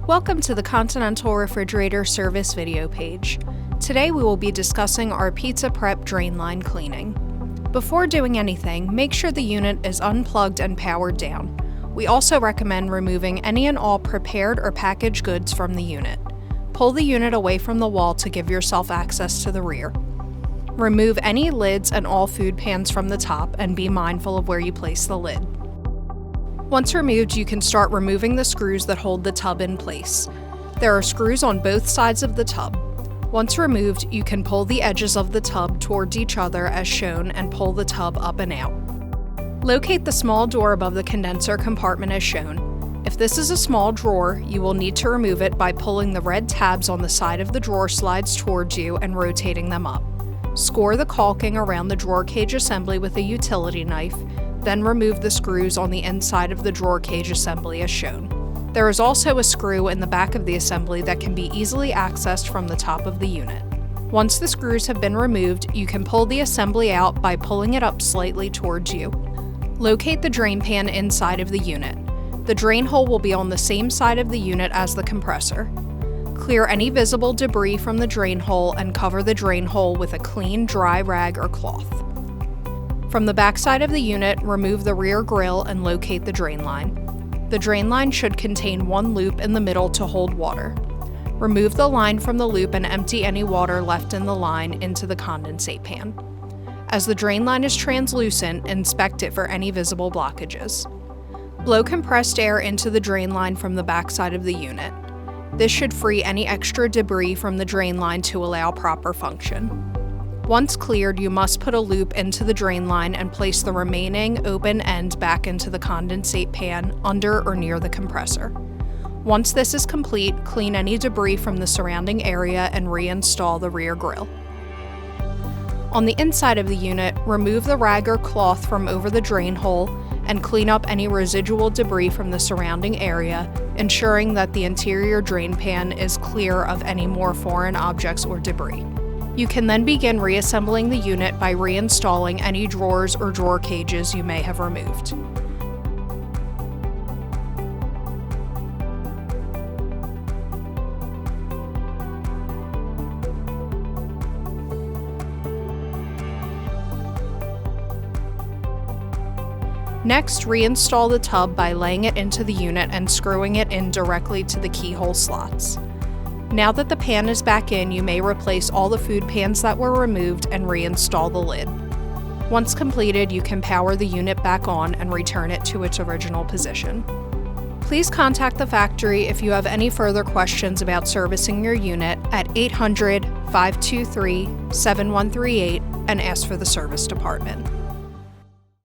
Welcome to the Continental Refrigerator Service video page. Today we will be discussing our pizza prep drain line cleaning. Before doing anything, make sure the unit is unplugged and powered down. We also recommend removing any and all prepared or packaged goods from the unit. Pull the unit away from the wall to give yourself access to the rear. Remove any lids and all food pans from the top and be mindful of where you place the lid. Once removed, you can start removing the screws that hold the tub in place. There are screws on both sides of the tub. Once removed, you can pull the edges of the tub towards each other as shown and pull the tub up and out. Locate the small door above the condenser compartment as shown. If this is a small drawer, you will need to remove it by pulling the red tabs on the side of the drawer slides towards you and rotating them up. Score the caulking around the drawer cage assembly with a utility knife, then remove the screws on the inside of the drawer cage assembly as shown. There is also a screw in the back of the assembly that can be easily accessed from the top of the unit. Once the screws have been removed, you can pull the assembly out by pulling it up slightly towards you. Locate the drain pan inside of the unit. The drain hole will be on the same side of the unit as the compressor. Clear any visible debris from the drain hole and cover the drain hole with a clean, dry rag or cloth. From the back side of the unit, remove the rear grill and locate the drain line. The drain line should contain one loop in the middle to hold water. Remove the line from the loop and empty any water left in the line into the condensate pan. As the drain line is translucent, inspect it for any visible blockages. Blow compressed air into the drain line from the back side of the unit. This should free any extra debris from the drain line to allow proper function. Once cleared, you must put a loop into the drain line and place the remaining open end back into the condensate pan under or near the compressor. Once this is complete, clean any debris from the surrounding area and reinstall the rear grill. On the inside of the unit, remove the rag or cloth from over the drain hole and clean up any residual debris from the surrounding area, ensuring that the interior drain pan is clear of any more foreign objects or debris. You can then begin reassembling the unit by reinstalling any drawers or drawer cages you may have removed. Next, reinstall the tub by laying it into the unit and screwing it in directly to the keyhole slots. Now that the pan is back in, you may replace all the food pans that were removed and reinstall the lid. Once completed, you can power the unit back on and return it to its original position. Please contact the factory if you have any further questions about servicing your unit at 800-523-7138 and ask for the service department.